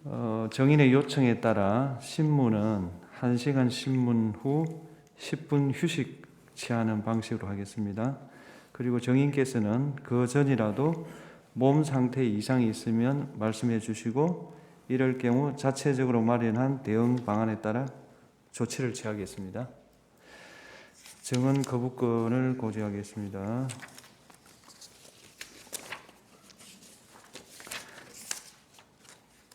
정인의 요청에 따라 신문은 1시간 신문 후 10분 휴식 취하는 방식으로 하겠습니다. 그리고 정인께서는 그 전이라도 몸 상태에 이상이 있으면 말씀해 주시고 이럴 경우 자체적으로 마련한 대응 방안에 따라 조치를 취하겠습니다. 정은 거부권을 고지하겠습니다.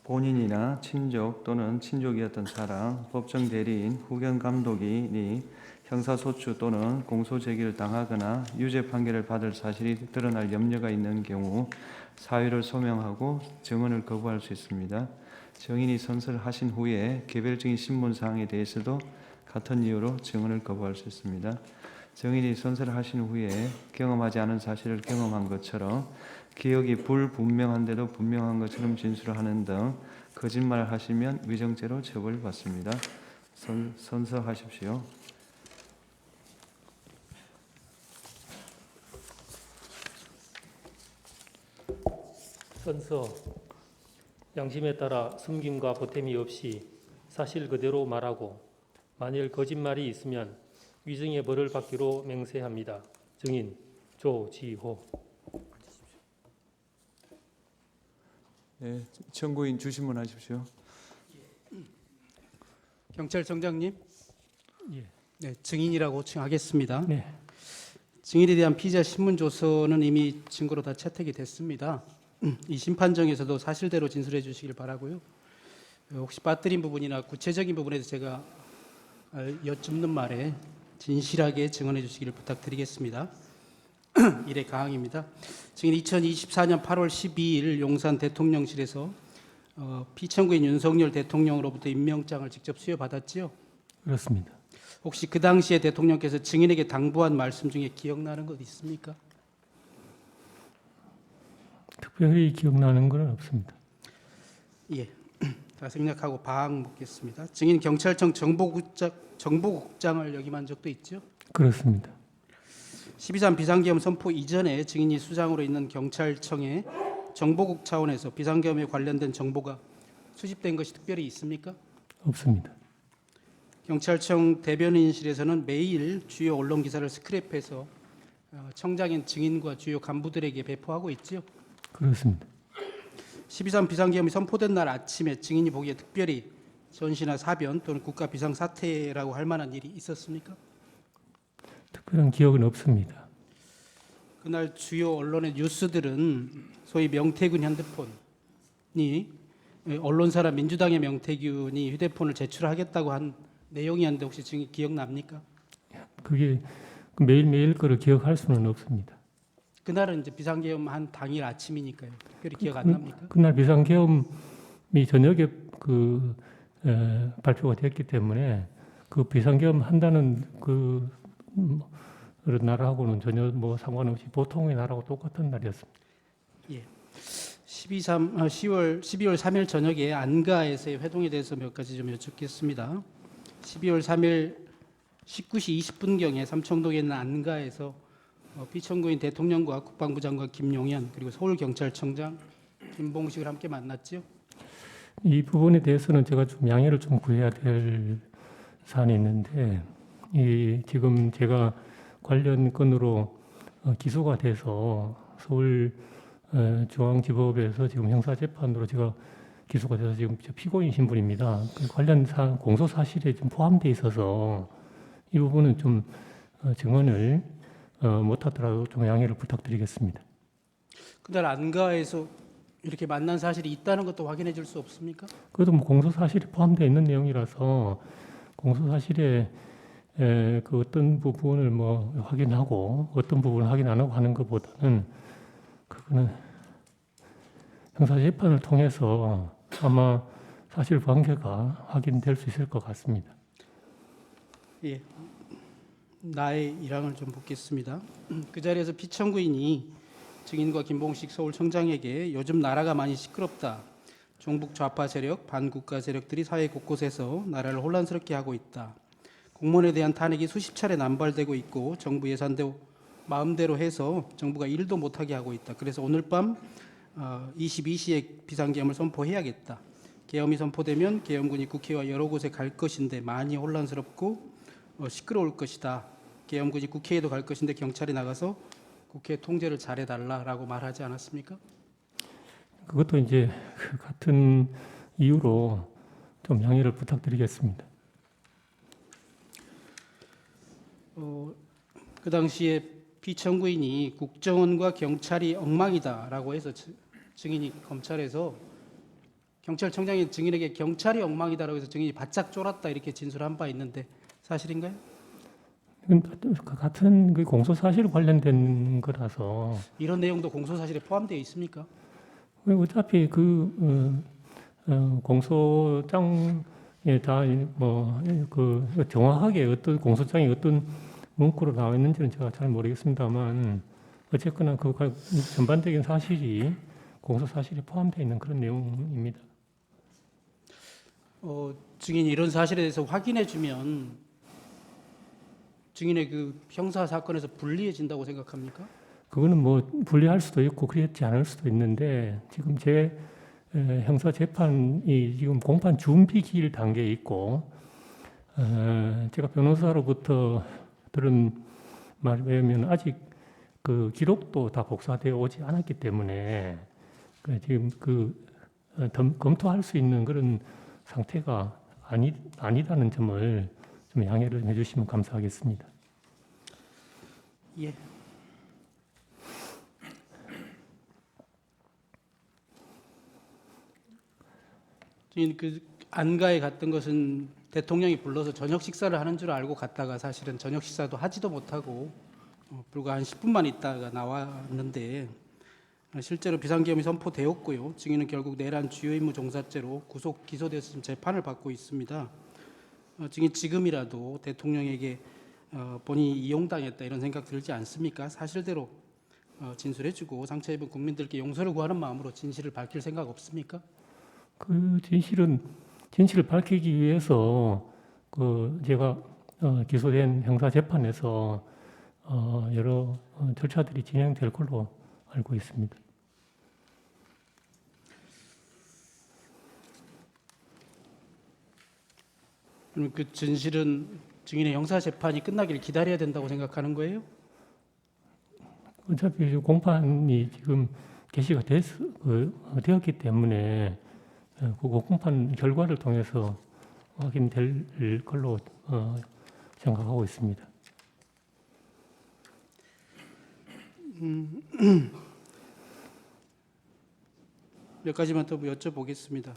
본인이나 친족 또는 친족이었던 사람, 법정 대리인, 후견 감독인이 형사소추 또는 공소제기를 당하거나 유죄 판결을 받을 사실이 드러날 염려가 있는 경우 사유를 소명하고 정언을 거부할 수 있습니다. 정인이 선서를 하신 후에 개별적인 신문사항에 대해서도 같은 이유로 정언을 거부할 수 있습니다. 정인이 선서를 하신 후에 경험하지 않은 사실을 경험한 것처럼 기억이 불분명한데도 분명한 것처럼 진술을 하는 등 거짓말을 하시면 위정죄로 처벌받습니다. 선서하십시오. 선서. 양심에 따라 숨김과 보탬이 없이 사실 그대로 말하고 만일 거짓말이 있으면 위증의 벌을 받기로 맹세합니다. 증인 조지호. 네, 청구인 주신문 하십시오. 경찰청장님, 예. 네, 증인이라고 칭하겠습니다. 네. 증인에 대한 피의자 신문 조서는 이미 증거로 다 채택이 됐습니다. 이 심판정에서도 사실대로 진술해 주시길 바라고요. 혹시 빠뜨린 부분이나 구체적인 부분에서 제가 여쭙는 말에 진실하게 증언해 주시기를 부탁드리겠습니다. 일의 가항입니다. 증인 2024년 8월 12일 용산 대통령실에서 피청구인 윤석열 대통령으로부터 임명장을 직접 수여받았지요? 그렇습니다. 혹시 그 당시에 대통령께서 증인에게 당부한 말씀 중에 기억나는 것 있습니까? 특별히 기억나는 건 없습니다. 예, 다 생략하고 바항 묻겠습니다. 증인 경찰청 정보국장을 역임한 적도 있죠? 그렇습니다. 12.3 비상계엄 선포 이전에 증인이 수장으로 있는 경찰청에 정보국 차원에서 비상계엄에 관련된 정보가 수집된 것이 특별히 있습니까? 없습니다. 경찰청 대변인실에서는 매일 주요 언론 기사를 스크랩해서 청장인 증인과 주요 간부들에게 배포하고 있지요? 그렇습니다. 12.3 비상계엄이 선포된 날 아침에 증인이 보기에 특별히 전시나 사변 또는 국가 비상사태라고 할 만한 일이 있었습니까? 특별한 기억은 없습니다. 그날 주요 언론의 뉴스들은 소위 명태균 핸드폰이 언론사라 민주당의 명태균이 휴대폰을 제출하겠다고 한 내용이었는데 혹시 증인 기억납니까? 그게 매일매일 거를 기억할 수는 없습니다. 그날은 이제 비상계엄 한 당일 아침이니까요. 특별히 기억 안 납니까? 그날 비상계엄이 저녁에 발표가 됐기 때문에 그 비상계엄 한다는 그 날하고는 전혀 상관없이 보통의 날하고 똑같은 날이었습니다. 예. 12월 3일 저녁에 안가에서의 회동에 대해서 몇 가지 좀 여쭙겠습니다. 12월 3일 19시 20분경에 삼청동에 있는 안가에서 피청구인 대통령과 국방부 장관 김용현 그리고 서울경찰청장 김봉식을 함께 만났죠. 이 부분에 대해서는 제가 좀 양해를 좀 구해야 될 사안이 있는데 지금 제가 관련 건으로 기소가 돼서 서울중앙지법에서 지금 형사재판으로 제가 기소가 돼서 지금 피고인 신분입니다. 그 관련 공소 사실에 좀 포함되어 있어서 이 부분은 좀 증언을 못하더라도 좀 양해를 부탁드리겠습니다. 그날 안가에서 이렇게 만난 사실이 있다는 것도 확인해 줄 수 없습니까? 그래도 공소 사실에 포함되어 있는 내용이라서 공소 사실에 그 어떤 부분을 확인하고 어떤 부분을 확인 안 하고 하는 것보다는 그거는 형사재판을 통해서 아마 사실관계가 확인될 수 있을 것 같습니다. 예, 나의 일항을 좀 묻겠습니다. 그 자리에서 피청구인이 증인과 김봉식 서울청장에게 요즘 나라가 많이 시끄럽다. 종북 좌파 세력, 반국가 세력들이 사회 곳곳에서 나라를 혼란스럽게 하고 있다. 공무원에 대한 탄핵이 수십 차례 남발되고 있고 정부 예산대로 마음대로 해서 정부가 일도 못하게 하고 있다. 그래서 오늘 밤 22시에 비상계엄을 선포해야겠다. 계엄이 선포되면 계엄군이 국회와 여러 곳에 갈 것인데 많이 혼란스럽고 시끄러울 것이다. 계엄군이 국회에도 갈 것인데 경찰이 나가서 국회 통제를 잘해달라라고 말하지 않았습니까? 그것도 이제 그 같은 이유로 좀 양해를 부탁드리겠습니다. 그 당시에 피청구인이 국정원과 경찰이 엉망이다라고 해서 증인이 검찰에서 경찰청장이 증인에게 경찰이 엉망이다라고 해서 증인이 바짝 쫄았다 이렇게 진술한 바 있는데 사실인가요? 같은 그 공소 사실 관련된 거라서 이런 내용도 공소사실에 포함되어 있습니까? 어차피 공소장에 다 그 정확하게 어떤 공소장이 어떤 문구로 나와 있는지는 제가 잘 모르겠습니다만 어쨌거나 그 전반적인 사실이 공소 사실에 포함되어 있는 그런 내용입니다. 증인이 이런 사실에 대해서 확인해주면 증인의 그 형사 사건에서 불리해진다고 생각합니까? 그거는 뭐 분리할 수도 있고 그렇지 않을 수도 있는데 지금 제 형사 재판이 지금 공판 준비 기일 단계에 있고 제가 변호사로부터 들은 말에 의하면 아직 그 기록도 다 복사되어 오지 않았기 때문에 지금 검토할 수 있는 그런 상태가 아니다는 점을 좀 양해를 해주시면 감사하겠습니다. 예. 그 안가에 갔던 것은 대통령이 불러서 저녁 식사를 하는 줄 알고 갔다가 사실은 저녁 식사도 하지도 못하고 불과 한 10분만 있다가 나왔는데 실제로 비상계엄이 선포되었고요. 증인은 결국 내란 주요 임무 종사죄로 구속 기소돼서 지금 재판을 받고 있습니다. 증인 지금이라도 대통령에게 본인이 이용당했다 이런 생각 들지 않습니까? 사실대로 진술해주고 상처 입은 국민들께 용서를 구하는 마음으로 진실을 밝힐 생각 없습니까? 그 진실을 밝히기 위해서 제가 기소된 형사 재판에서 여러 절차들이 진행될 걸로 알고 있습니다. 그럼 그 진실은 증인의 형사 재판이 끝나기를 기다려야 된다고 생각하는 거예요? 어차피 공판이 지금 개시가 되었기 때문에 그 공판 결과를 통해서 확인될 걸로 생각하고 있습니다. 몇 가지만 더 여쭤보겠습니다.